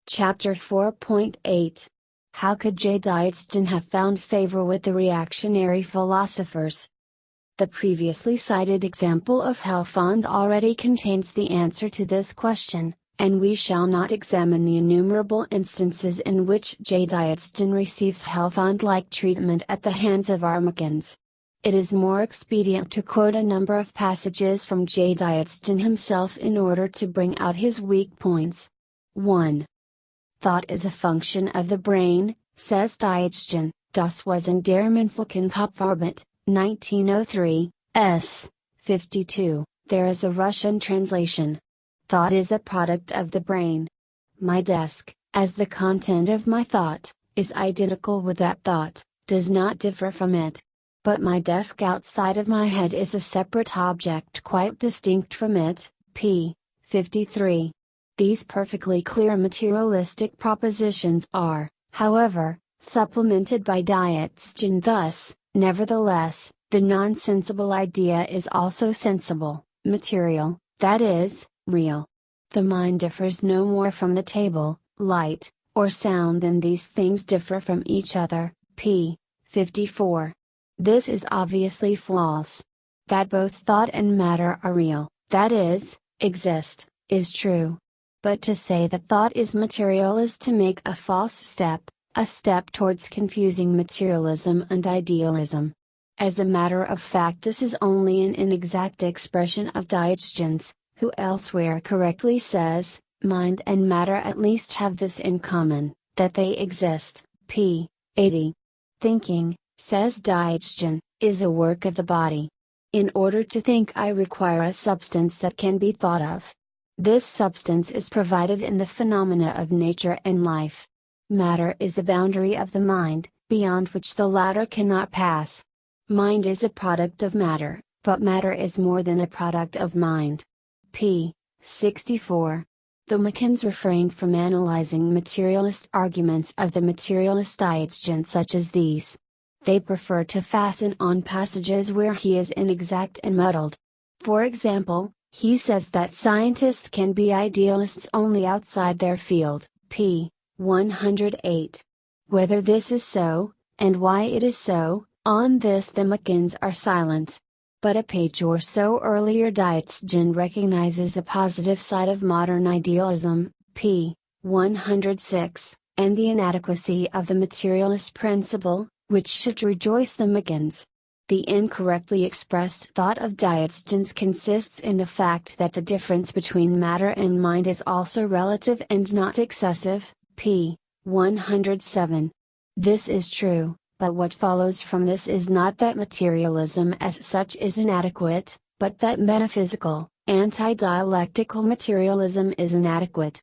Chapter 4.8. How could Dietzgen have found favor with the reactionary philosophers? The previously cited example of Helfand already contains the answer to this question, and we shall not examine the innumerable instances in which Dietzgen receives Helfand-like treatment at the hands of Armagans. It is more expedient to quote a number of passages from Dietzgen himself in order to bring out his weak points. 1. Thought is a function of the brain, says Dietzgen, das was in der menschlichen Kopfarbeit, 1903, s. 52, there is a Russian translation. Thought is a product of the brain. My desk, as the content of my thought, is identical with that thought, does not differ from it. But my desk outside of my head is a separate object quite distinct from it, p. 53. These perfectly clear materialistic propositions are, however, supplemented by Dietzgen thus: nevertheless, the non-sensible idea is also sensible, material, that is, real. The mind differs no more from the table, light, or sound than these things differ from each other, p. 54. This is obviously false. That both thought and matter are real, that is, exist, is true. But to say that thought is material is to make a false step, a step towards confusing materialism and idealism. As a matter of fact, this is only an inexact expression of Dietzgen's, who elsewhere correctly says, mind and matter at least have this in common, that they exist, p. 80. Thinking, says Dietzgen, is a work of the body. In order to think, I require a substance that can be thought of. This substance is provided in the phenomena of nature and life. Matter is the boundary of the mind, beyond which the latter cannot pass. Mind is a product of matter, but matter is more than a product of mind. p. 64. The Macans refrained from analyzing materialist arguments of the materialist Dietzgen such as these. They prefer to fasten on passages where he is inexact and muddled. For example, he says that scientists can be idealists only outside their field, p. 108. Whether this is so, and why it is so, on this the Macans are silent. But a page or so earlier Dietzgen recognizes the positive side of modern idealism, p. 106, and the inadequacy of the materialist principle, which should rejoice the Macans. The incorrectly expressed thought of Dietzgen's consists in the fact that the difference between matter and mind is also relative and not excessive, p. 107. This is true, but what follows from this is not that materialism as such is inadequate, but that metaphysical, anti-dialectical materialism is inadequate.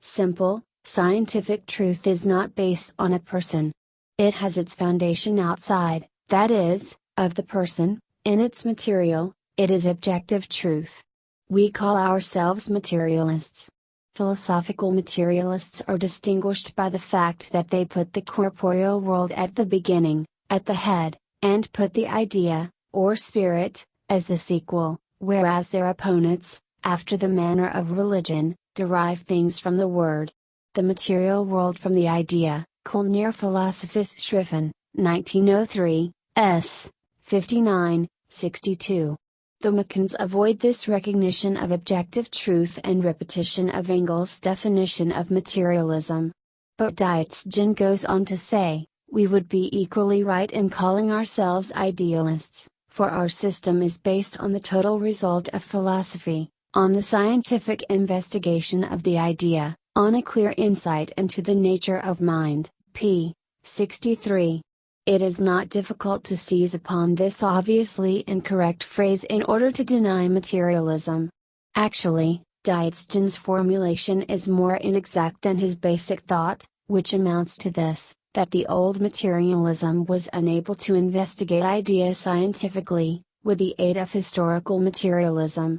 Simple, scientific truth is not based on a person. It has its foundation outside, that is, of the person, in its material, it is objective truth. We call ourselves materialists. Philosophical materialists are distinguished by the fact that they put the corporeal world at the beginning, at the head, and put the idea, or spirit, as the sequel, whereas their opponents, after the manner of religion, derive things from the word. The material world from the idea, Kulnir Philosophes Schriffen, 1903, s. 59, 62. The Macans avoid this recognition of objective truth and repetition of Engels' definition of materialism. But Dietzgen goes on to say, we would be equally right in calling ourselves idealists, for our system is based on the total result of philosophy, on the scientific investigation of the idea, on a clear insight into the nature of mind, p. 63. It is not difficult to seize upon this obviously incorrect phrase in order to deny materialism. Actually, Dietzgen's formulation is more inexact than his basic thought, which amounts to this, that the old materialism was unable to investigate ideas scientifically, with the aid of historical materialism.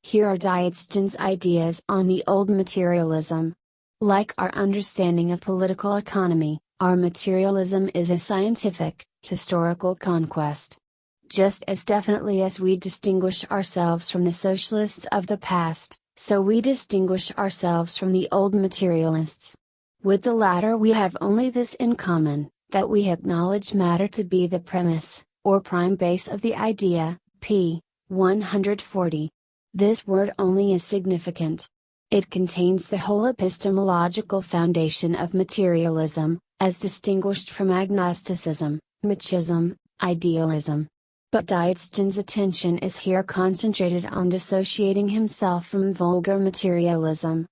Here are Dietzgen's ideas on the old materialism. Like our understanding of political economy, our materialism is a scientific, historical conquest. Just as definitely as we distinguish ourselves from the socialists of the past, so we distinguish ourselves from the old materialists. With the latter we have only this in common, that we acknowledge matter to be the premise, or prime base of the idea, p. 140. This word only is significant. It contains the whole epistemological foundation of materialism, as distinguished from agnosticism, machism, idealism. But Dietzgen's attention is here concentrated on dissociating himself from vulgar materialism.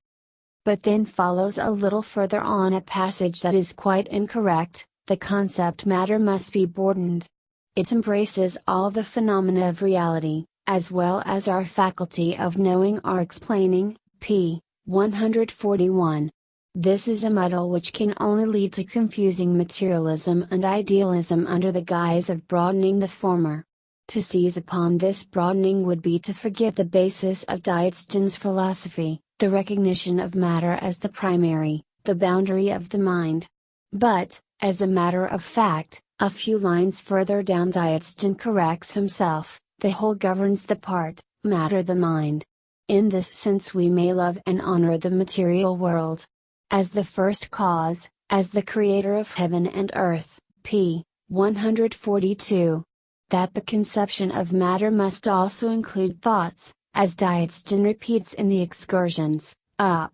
But then follows a little further on a passage that is quite incorrect: the concept matter must be broadened. It embraces all the phenomena of reality, as well as our faculty of knowing or explaining, p. 141. This is a muddle which can only lead to confusing materialism and idealism under the guise of broadening the former. To seize upon this broadening would be to forget the basis of Dietzgen's philosophy, the recognition of matter as the primary, the boundary of the mind. But, as a matter of fact, a few lines further down Dietzgen corrects himself: the whole governs the part, matter the mind. In this sense we may love and honor the material world as the first cause, as the creator of heaven and earth, p. 142. That the conception of matter must also include thoughts, as Dietzgen repeats in the Excursions, up.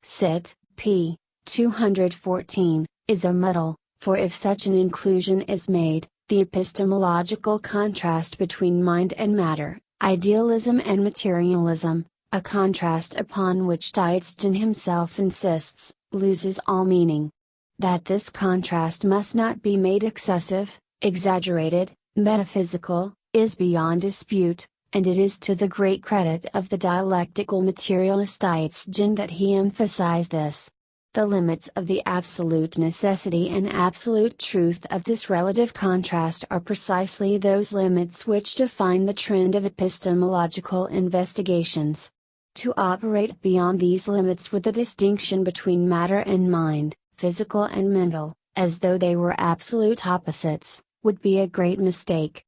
Sit, p. 214, is a muddle, for if such an inclusion is made, the epistemological contrast between mind and matter, idealism and materialism, a contrast upon which Dietzgen himself insists, loses all meaning. That this contrast must not be made excessive, exaggerated, metaphysical, is beyond dispute, and it is to the great credit of the dialectical materialist Dietzgen that he emphasized this. The limits of the absolute necessity and absolute truth of this relative contrast are precisely those limits which define the trend of epistemological investigations. To operate beyond these limits with the distinction between matter and mind, physical and mental, as though they were absolute opposites, would be a great mistake.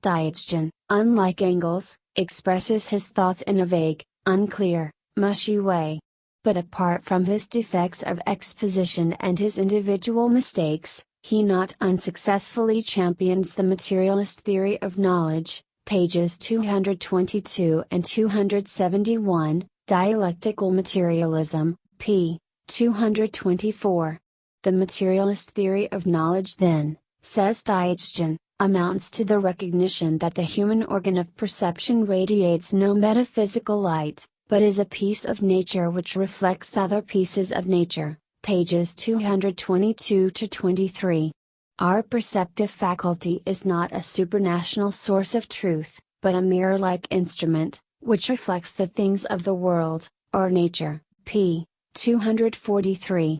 Dietzgen, unlike Engels, expresses his thoughts in a vague, unclear, mushy way. But apart from his defects of exposition and his individual mistakes, he not unsuccessfully champions the materialist theory of knowledge, pages 222 and 271, Dialectical Materialism, p. 224. The materialist theory of knowledge then, says Dietzgen, amounts to the recognition that the human organ of perception radiates no metaphysical light, but is a piece of nature which reflects other pieces of nature, pages 222 to 23. Our perceptive faculty is not a supranational source of truth, but a mirror-like instrument, which reflects the things of the world, or nature, p. 243.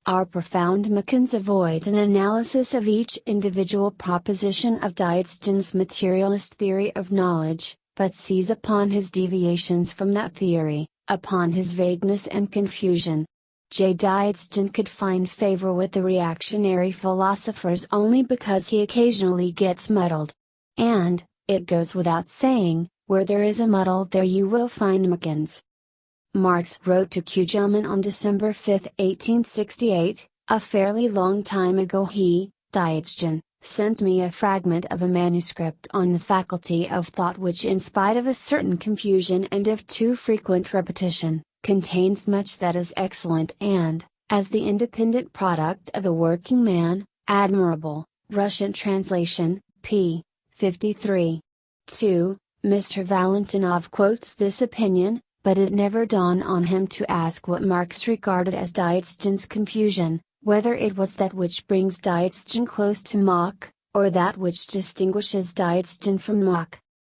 Our profound mechanisms avoid an analysis of each individual proposition of Dietzgen's materialist theory of knowledge, but seize upon his deviations from that theory, upon his vagueness and confusion. J. Dietzgen could find favor with the reactionary philosophers only because he occasionally gets muddled. And, it goes without saying, where there is a muddle there you will find mechanisms. Marx wrote to Kugelmann on December 5, 1868, a fairly long time ago. He, Dietzgen, sent me a fragment of a manuscript on the faculty of thought which, in spite of a certain confusion and of too frequent repetition, contains much that is excellent and, as the independent product of a working man, admirable. Russian translation, p. 53. 2. Mr. Valentinov quotes this opinion, but it never dawned on him to ask what Marx regarded as Dietzgen's confusion, whether it was that which brings Dietzgen close to Mach, or that which distinguishes Dietzgen from Mach.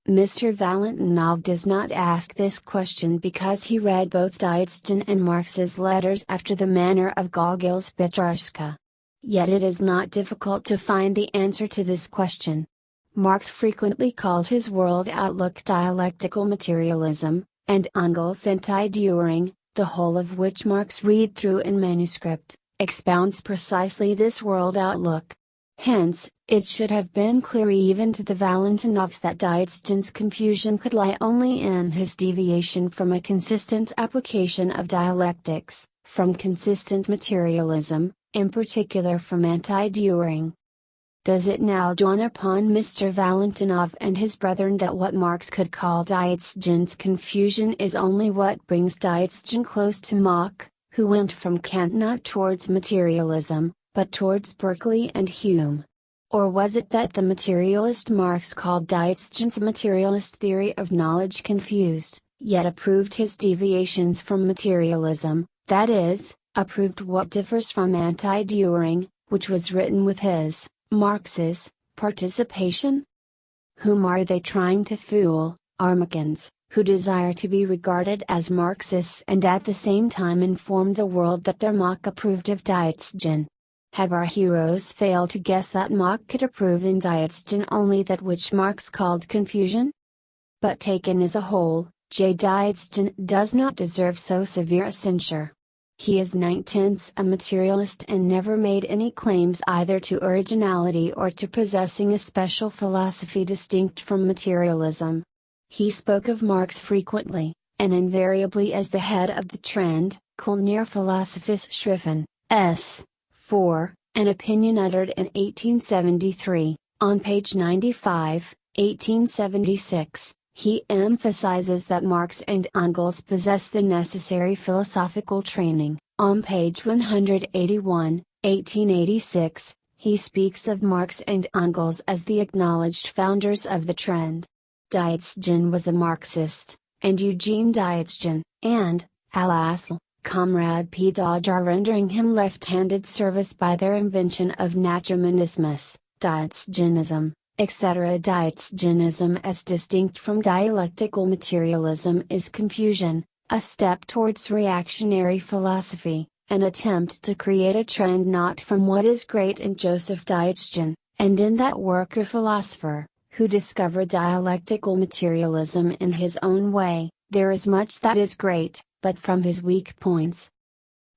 Mr. Valentinov does not ask this question because he read both Dietzgen and Marx's letters after the manner of Gogol's Petrushka. Yet it is not difficult to find the answer to this question. Marx frequently called his world outlook dialectical materialism, and Engels anti-Dühring, the whole of which Marx read through in manuscript, expounds precisely this world outlook. Hence, it should have been clear even to the Valentinovs that Dietzgen's confusion could lie only in his deviation from a consistent application of dialectics, from consistent materialism, in particular from anti-Dühring. Does it now dawn upon Mr. Valentinov and his brethren that what Marx could call Dietzgen's confusion is only what brings Dietzgen close to Mach, who went from Kant not towards materialism, but towards Berkeley and Hume? Or was it that the materialist Marx called Dietzgen's materialist theory of knowledge confused, yet approved his deviations from materialism, that is, approved what differs from anti-Dühring, which was written with his, Marx's, participation? Whom are they trying to fool? Armagans, who desire to be regarded as Marxists and at the same time inform the world that their Mach approved of Dietzgen. Have our heroes failed to guess that Mach could approve in Dietzgen only that which Marx called confusion? But taken as a whole, J. Dietzgen does not deserve so severe a censure. He is 9/10 a materialist and never made any claims either to originality or to possessing a special philosophy distinct from materialism. He spoke of Marx frequently, and invariably as the head of the Trend, Kulnir Philosophische Schriften, S. 4, an opinion uttered in 1873, on page 95, 1876, he emphasizes that Marx and Engels possess the necessary philosophical training. On page 181, 1886, he speaks of Marx and Engels as the acknowledged founders of the Trend. Dietzgen was a Marxist, and Eugene Dietzgen, and, alas, Comrade P. Dodge are rendering him left-handed service by their invention of naturmonismus, Dietzgenism, etc. Dietzgenism as distinct from dialectical materialism is confusion, a step towards reactionary philosophy, an attempt to create a trend not from what is great in Joseph Dietzgen, and in that worker philosopher, who discovered dialectical materialism in his own way. There is much that is great, but from his weak points.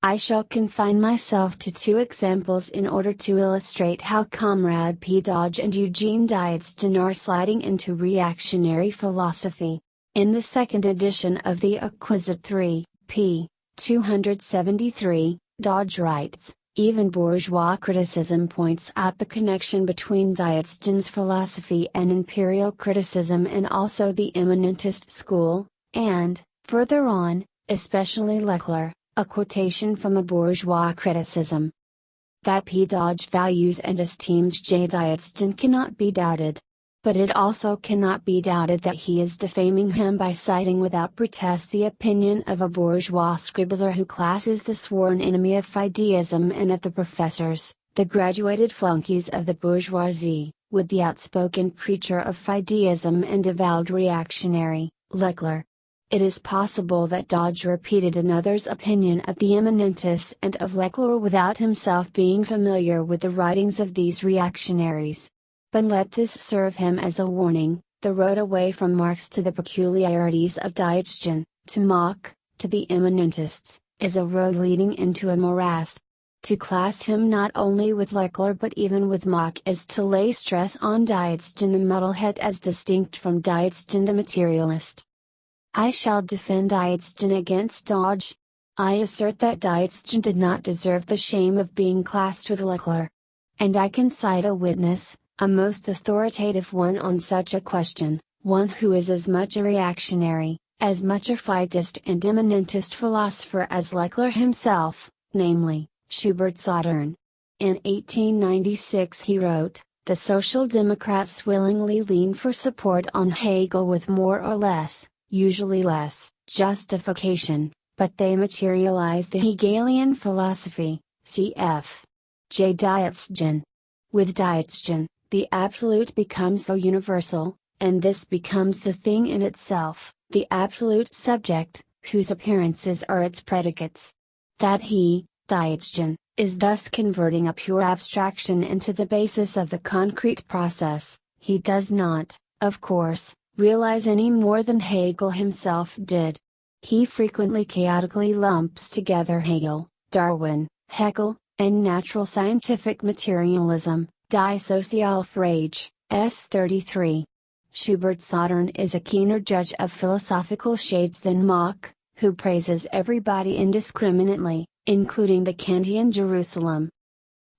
I shall confine myself to two examples in order to illustrate how Comrade P. Dodge and Eugene Dietzgen are sliding into reactionary philosophy. In the second edition of the Acquisite 3, p. 273, Dodge writes, even bourgeois criticism points out the connection between Dietzgen's philosophy and imperial criticism and also the immanentist school, and, further on, especially Leckler, a quotation from a bourgeois criticism. That P. Dodge values and esteems J. Dietzgen cannot be doubted. But it also cannot be doubted that he is defaming him by citing without protest the opinion of a bourgeois scribbler who classes the sworn enemy of fideism and of the professors, the graduated flunkies of the bourgeoisie, with the outspoken preacher of fideism and avowed reactionary, Leckler. It is possible that Dodge repeated another's opinion of the immanentists and of Leckler without himself being familiar with the writings of these reactionaries. But let this serve him as a warning: the road away from Marx to the peculiarities of Dietzgen, to Mach, to the immanentists, is a road leading into a morass. To class him not only with Leckler but even with Mach is to lay stress on Dietzgen the muddlehead as distinct from Dietzgen the materialist. I shall defend Dietzgen against Dodge. I assert that Dietzgen did not deserve the shame of being classed with Leckler. And I can cite a witness, a most authoritative one on such a question, one who is as much a reactionary, as much a fideist and immanentist philosopher as Leckler himself, namely, Schubert Sottern. In 1896 he wrote, "The Social Democrats willingly lean for support on Hegel with more or less, usually less, justification, but they materialize the Hegelian philosophy, cf. J. Dietzgen. With Dietzgen, the absolute becomes the universal, and this becomes the thing in itself, the absolute subject, whose appearances are its predicates. That he, Dietzgen, is thus converting a pure abstraction into the basis of the concrete process, he does not, of course, realize any more than Hegel himself did. He frequently chaotically lumps together Hegel, Darwin, Haeckel, and natural scientific materialism, Die Sozialfrage, s. 33. Schubert Sottern is a keener judge of philosophical shades than Mach, who praises everybody indiscriminately, including the Kantian Jerusalem.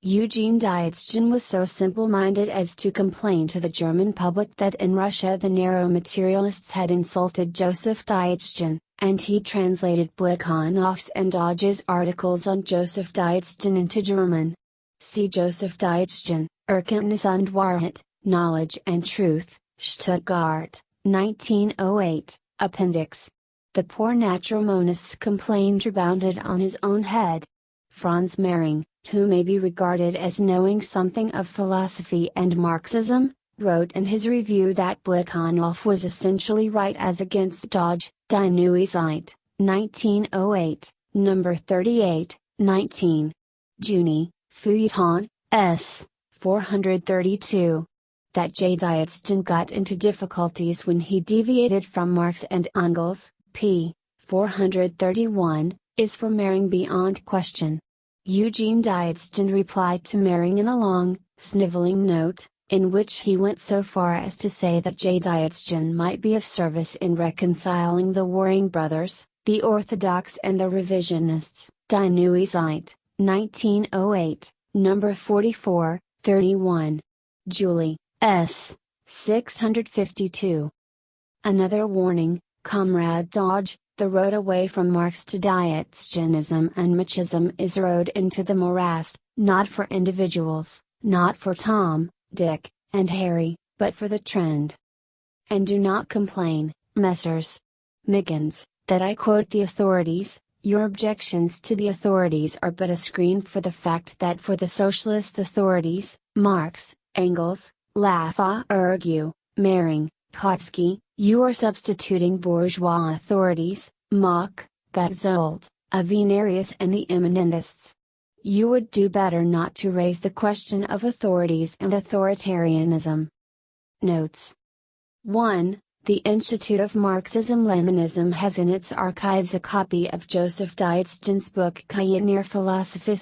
Eugene Dietzgen was so simple-minded as to complain to the German public that in Russia the narrow materialists had insulted Joseph Dietzgen, and he translated Plekhanov's and Dodge's articles on Joseph Dietzgen into German. See Joseph Dietzgen, Erkenntnis und Wahrheit, Knowledge and Truth, Stuttgart, 1908, Appendix. The poor natural monists complained rebounded on his own head. Franz Mehring, who may be regarded as knowing something of philosophy and Marxism, wrote in his review that Plekhanov was essentially right as against Dodge, Die Neue Zeit, 1908, number 38, 19. Juni, Feuilleton, S. 432. That J. Dietzgen got into difficulties when he deviated from Marx and Engels, p. 431, is for Mehring beyond question. Eugene Dietzgen replied to Mehring in a long, sniveling note, in which he went so far as to say that J. Dietzgen might be of service in reconciling the warring brothers, the orthodox and the revisionists. Die Neue Zeit, 1908, number 44, 31. Julie, S. 652. Another warning, Comrade Dodge, the road away from Marx to Dietzgenism and Machism is a road into the morass, not for individuals, not for Tom, Dick, and Harry, but for the trend. And do not complain, Messrs. Miggins, that I quote the authorities. Your objections to the authorities are but a screen for the fact that for the socialist authorities, Marx, Engels, Lafargue, Mehring, Kautsky, you are substituting bourgeois authorities, Mach, Betzold, Avenarius and the eminentists. You would do better not to raise the question of authorities and authoritarianism. Notes. 1. The Institute of Marxism-Leninism has in its archives a copy of Joseph Dietzgen's book Reactionary Philosophy.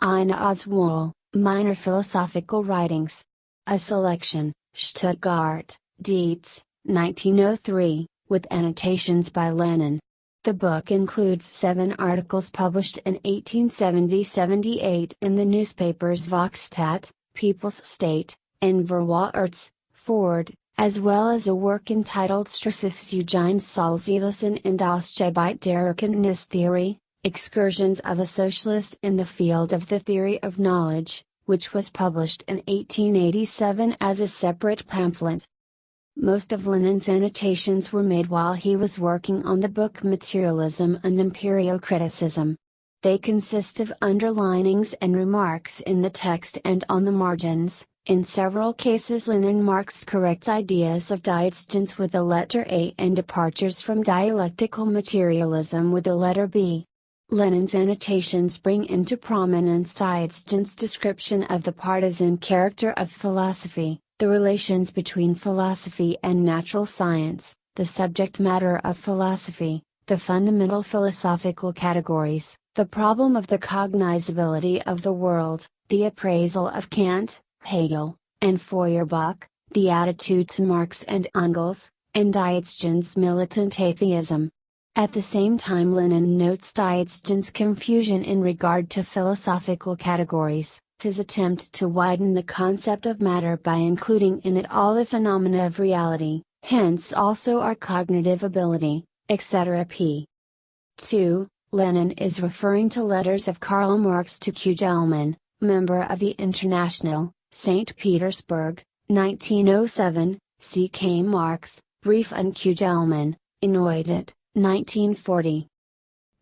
Eine Auswahl, Minor Philosophical Writings. A Selection, Stuttgart, Dietz, 1903, with annotations by Lenin. The book includes 7 articles published in 1870-78 in the newspapers Volksstadt, People's State, and Vorwärts, Ford, as well as a work entitled Straßenfeuillen Sozialisten in das Gebiet der Erkenntnistheorie, Excursions of a Socialist in the Field of the Theory of Knowledge, which was published in 1887 as a separate pamphlet. Most of Lenin's annotations were made while he was working on the book Materialism and Empirio-criticism. They consist of underlinings and remarks in the text and on the margins. In several cases Lenin marks correct ideas of Dietzgen's with the letter A and departures from dialectical materialism with the letter B. Lenin's annotations bring into prominence Dietzgen's description of the partisan character of philosophy, the relations between philosophy and natural science, the subject matter of philosophy, the fundamental philosophical categories, the problem of the cognizability of the world, the appraisal of Kant, Hegel, and Feuerbach, the attitude to Marx and Engels, and Dietzgen's militant atheism. At the same time Lenin notes Dietzgen's confusion in regard to philosophical categories, his attempt to widen the concept of matter by including in it all the phenomena of reality, hence also our cognitive ability, etc. p. 2. Lenin is referring to letters of Karl Marx to Kugelmann, member of the International, St. Petersburg, 1907, C.K. Marx, Brief an Kugelmann, Innoidet, 1940.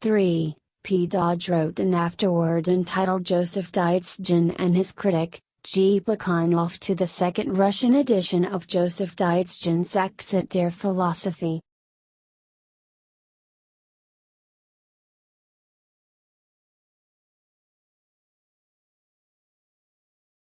3. P. Dodge wrote an afterword entitled Joseph Dietzgen and his critic, G. Plekhanov to the second Russian edition of Joseph Dietzgen's Exit der Philosophie,